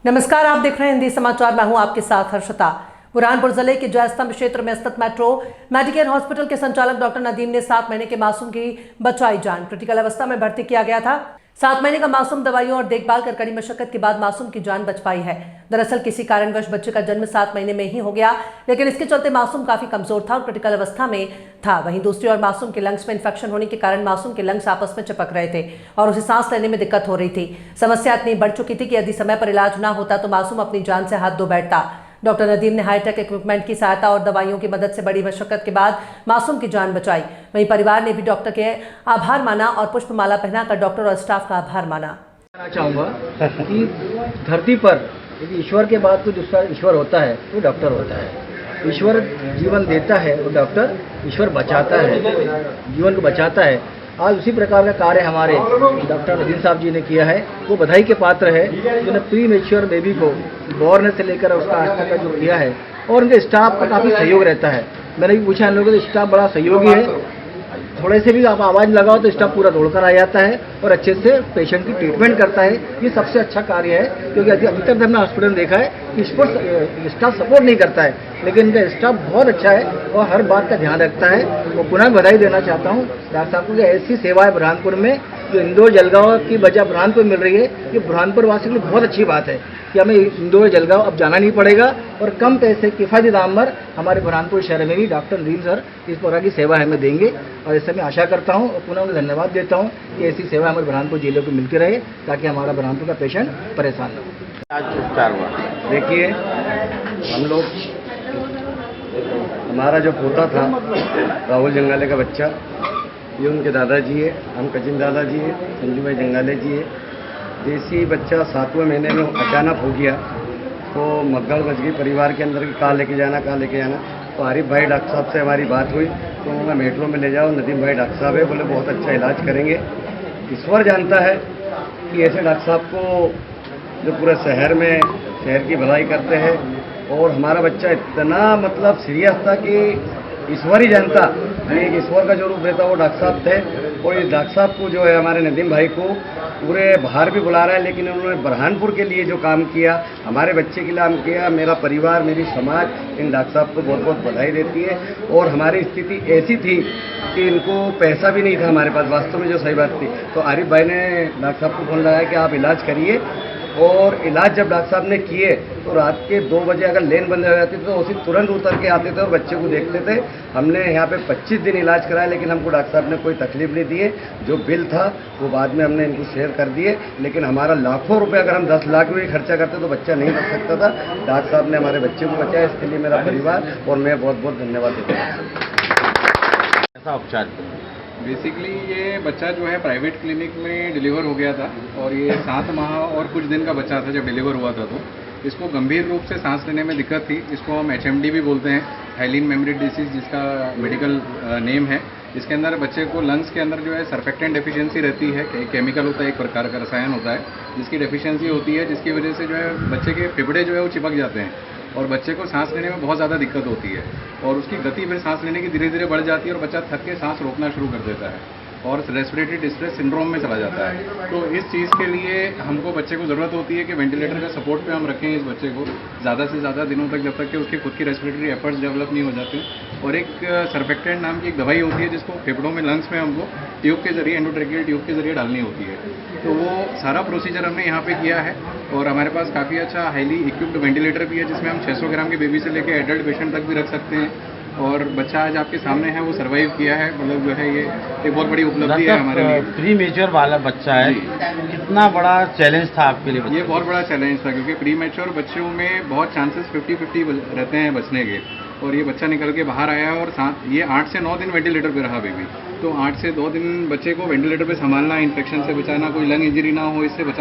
नमस्कार, आप देख रहे हैं हिंदी समाचार। मैं हूं आपके साथ हर्षिता। बुरहानपुर जिले के जयस्तंभ क्षेत्र में स्थित मेट्रो मेडिकेयर हॉस्पिटल के संचालक डॉक्टर नदीम ने 7 महीने के मासूम की बचाई जान। क्रिटिकल अवस्था में भर्ती किया गया था। 7 महीने का मासूम दवाइयों और देखभाल कर कड़ी मशक्कत के बाद मासूम की जान बच पाई है। दरअसल किसी कारणवश बच्चे का जन्म 7 महीने में ही हो गया, लेकिन इसके चलते मासूम काफी कमजोर था और क्रिटिकल अवस्था में था। वहीं दूसरी ओर मासूम के लंग्स में इंफेक्शन होने के कारण मासूम के लंग्स आपस में चिपक रहे थे और उसे सांस लेने में दिक्कत हो रही थी। समस्या इतनी बढ़ चुकी थी कि यदि समय पर इलाज ना होता तो मासूम अपनी जान से हाथ धो बैठता। डॉक्टर नदीम ने हाईटेक इक्विपमेंट की सहायता और दवाइयों की मदद से बड़ी मशक्कत के बाद मासूम की जान बचाई। वहीं परिवार ने भी डॉक्टर के आभार माना और पुष्पमाला पहनाकर डॉक्टर और स्टाफ का आभार माना। कहना चाहूँगा कि धरती पर यदि ईश्वर के बाद तो दूसरा ईश्वर होता है वो डॉक्टर होता है। ईश्वर जीवन देता है और डॉक्टर ईश्वर बचाता है, जीवन को बचाता है। आज उसी प्रकार का कार्य हमारे डॉक्टर नदीम साहब जी ने किया है। वो बधाई के पात्र है जिन्होंने प्री मेच्योर बेबी को बॉर्न से लेकर उसका आज तक का जो किया है, और उनके स्टाफ का काफ़ी सहयोग रहता है। मैंने भी पूछा इन लोगों से, स्टाफ बड़ा सहयोगी है। थोड़े से भी आप आवाज़ लगाओ तो स्टाफ पूरा दौड़कर आ जाता है और अच्छे से पेशेंट की ट्रीटमेंट करता है। ये सबसे अच्छा कार्य है, क्योंकि अधिकतर हमने हॉस्पिटल में देखा है कि इस पर स्टाफ सपोर्ट नहीं करता है, लेकिन इनका स्टाफ बहुत अच्छा है और हर बात का ध्यान रखता है। और पुनः बधाई देना चाहता हूँ डॉक्टर साहब को कि ऐसी सेवा है बुरहानपुर में, जो इंदौर जलगांव की बजाय बुरहानपुर मिल रही है। ये बुरहानपुर वासी के लिए बहुत अच्छी बात है कि हमें इंदौर जलगांव अब जाना नहीं पड़ेगा और कम पैसे किफ़ायती दाम पर हमारे बुरहानपुर शहर में भी डॉक्टर नदीम सर इस प्रकार की सेवा हमें देंगे। और इससे मैं आशा करता हूँ और पुनः उन्हें धन्यवाद देता हूँ कि ऐसी सेवा हमारे बुरहानपुर जिले को मिलती रहे, ताकि हमारा बुरहानपुर का पेशेंट परेशान न हो। आज उपचार हुआ। देखिए, हम लोग, हमारा जो पोता था राहुल जंगाले का बच्चा, ये उनके दादाजी है, हम कजिन दादाजी है, संजू भाई जंगाले जी है। जैसे बच्चा 7वें महीने में अचानक हो गया तो मगड़ मच गई परिवार के अंदर कि कहाँ लेके जाना, कहाँ लेके जाना। तो आरिफ भाई डॉक्टर साहब से हमारी बात हुई तो उन्होंने मेट्रो में ले जाओ, नदीम भाई डॉक्टर साहब है, बोले बहुत अच्छा इलाज करेंगे। ईश्वर जानता है कि ऐसे डॉक्टर साहब को जो पूरे शहर की भलाई करते हैं। और हमारा बच्चा इतना मतलब सीरियस था कि ईश्वर ही जानता, एक ईश्वर का जो रूप रहता वो डॉक्टर साहब थे। और इस डॉक्टर साहब को जो है हमारे नदीम भाई को पूरे बाहर भी बुला रहा है, लेकिन उन्होंने बुरहानपुर के लिए जो काम किया, हमारे बच्चे के लिए काम किया, मेरा परिवार, मेरी समाज इन डॉक्टर साहब को बहुत बहुत बधाई देती है। और हमारी स्थिति ऐसी थी कि इनको पैसा भी नहीं था हमारे पास, वास्तव में जो सही बात थी। तो आरिफ भाई ने डॉक्टर साहब को फोन लगाया कि आप इलाज करिए। और इलाज जब डॉक्टर साहब ने किए तो रात के 2 बजे अगर लेन बंद हो जाती तो उसी तुरंत उतर के आते थे और बच्चे को देखते थे। हमने यहाँ पे 25 दिन इलाज कराया, लेकिन हमको डॉक्टर साहब ने कोई तकलीफ नहीं दी है। जो बिल था वो बाद में हमने इनको शेयर कर दिए, लेकिन हमारा लाखों रुपए, अगर हम 10 लाख भी खर्चा करते तो बच्चा नहीं बच सकता था। डॉक्टर साहब ने हमारे बच्चे को बचाया, इसके लिए मेरा परिवार और मैं बहुत बहुत धन्यवाद देता हूँ। ऐसा उपचार बेसिकली ये बच्चा जो है प्राइवेट क्लिनिक में डिलीवर हो गया था और ये 7 माह और कुछ दिन का बच्चा था जब डिलीवर हुआ था। तो इसको गंभीर रूप से सांस लेने में दिक्कत थी। इसको हम HMD भी बोलते हैं, हाइलिन मेम्ब्रेन डिसीज, जिसका मेडिकल नेम है। इसके अंदर बच्चे को लंग्स के अंदर जो है सर्फेक्टेंट डेफिशिएंसी रहती है, एक केमिकल होता है, एक प्रकार का रसायन होता है जिसकी डेफिशिएंसी होती है, जिसकी वजह से जो है बच्चे के फेफड़े जो है वो चिपक जाते हैं और बच्चे को सांस लेने में बहुत ज़्यादा दिक्कत होती है और उसकी गति फिर सांस लेने की धीरे धीरे बढ़ जाती है और बच्चा थक के सांस रोकना शुरू कर देता है और रेस्पिरेटरी डिस्ट्रेस सिंड्रोम में चला जाता है। तो इस चीज़ के लिए हमको बच्चे को ज़रूरत होती है कि वेंटिलेटर का सपोर्ट पे हम रखें इस बच्चे को ज़्यादा से ज़्यादा दिनों तक, जब तक कि उसकी खुद की रेस्पिरेटरी एफर्ट्स डेवलप नहीं हो जाते। और एक सर्फेक्टेंट नाम की एक दवाई होती है जिसको फेफड़ों में, लंग्स में हमको ट्यूब के जरिए, एंडोट्रेकियल ट्यूब के जरिए डालनी होती है। तो वो सारा प्रोसीजर हमने यहाँ पे किया है और हमारे पास काफ़ी अच्छा हाईली इक्विप्ड वेंटिलेटर भी है, जिसमें हम 600 ग्राम की बेबी से लेकर एडल्ट पेशेंट तक भी रख सकते हैं। और बच्चा आज आपके सामने है, वो सर्वाइव किया है, मतलब जो है ये एक बहुत बड़ी उपलब्धि है हमारे लिए। प्री मेच्योर वाला बच्चा है, कितना बड़ा चैलेंज था आपके लिए? ये बहुत बड़ा चैलेंज था, क्योंकि प्री मेच्योर बच्चों में बहुत चांसेस 50-50 रहते हैं बचने के। और ये बच्चा निकल के बाहर आया और ये 8 से 9 दिन वेंटिलेटर पे रहा बेबी। तो 8 से 2 दिन बच्चे को वेंटिलेटर पे संभालना, इन्फेक्शन से बचाना, कोई लंग इंजरी ना हो, इससे बचाना।